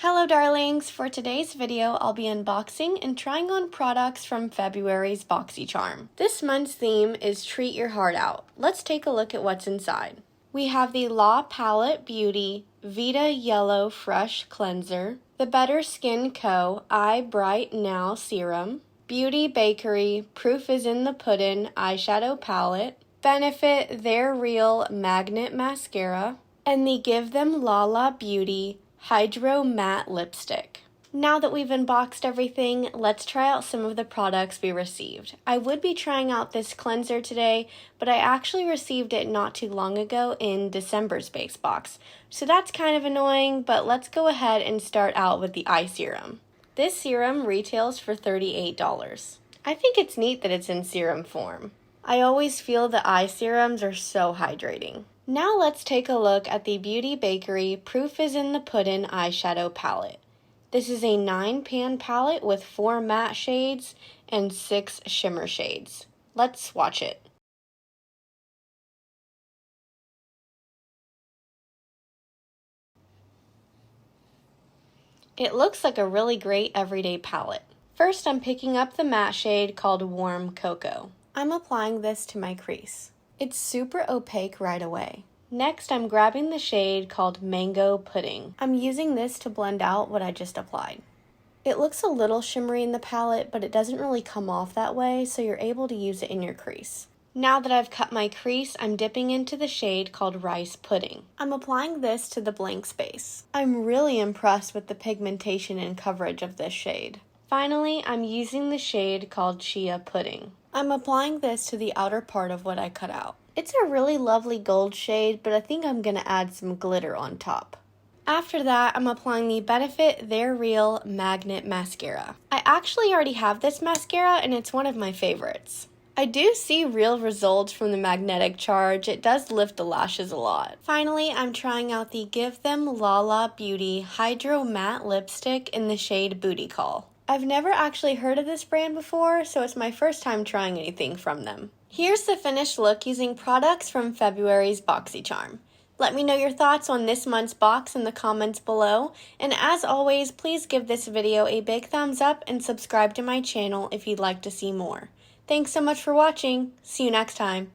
Hello darlings! For today's video, I'll be unboxing and trying on products from February's Boxycharm. This month's theme is Treat Your Heart Out. Let's take a look at what's inside. We have the Lapalette Beauty Vita Yellow Fresh Cleanser, the Better Skin Co. Eye Bright Now Serum, Beauty Bakery Proof is in the Puddin Eyeshadow Palette, Benefit Their Real Magnet Mascara, and the Give Them Lala Beauty Hydromatte Lipstick. Now that we've unboxed everything, let's try out some of the products we received. I would be trying out this cleanser today, but I actually received it not too long ago in December's base box. So that's kind of annoying, but let's go ahead and start out with the eye serum. This serum retails for $38. I think it's neat that it's in serum form. I always feel the eye serums are so hydrating. Now let's take a look at the Beauty Bakery Proof is in the Puddin Eyeshadow Palette. This is a 9-pan palette with 4 matte shades and 6 shimmer shades. Let's swatch it. It looks like a really great everyday palette. First, I'm picking up the matte shade called Warm Cocoa. I'm applying this to my crease. It's super opaque right away. Next, I'm grabbing the shade called Mango Pudding. I'm using this to blend out what I just applied. It looks a little shimmery in the palette, but it doesn't really come off that way, so you're able to use it in your crease. Now that I've cut my crease, I'm dipping into the shade called Rice Pudding. I'm applying this to the blank space. I'm really impressed with the pigmentation and coverage of this shade. Finally, I'm using the shade called Chia Pudding. I'm applying this to the outer part of what I cut out. It's a really lovely gold shade, but I think I'm going to add some glitter on top. After that, I'm applying the Benefit Their Real Magnet Mascara. I actually already have this mascara and it's one of my favorites. I do see real results from the magnetic charge. It does lift the lashes a lot. Finally, I'm trying out the Give Them Lala Beauty Hydromatte Lipstick in the shade Booty Call. I've never actually heard of this brand before, so it's my first time trying anything from them. Here's the finished look using products from February's Boxycharm. Let me know your thoughts on this month's box in the comments below, and as always, please give this video a big thumbs up and subscribe to my channel if you'd like to see more. Thanks so much for watching. See you next time.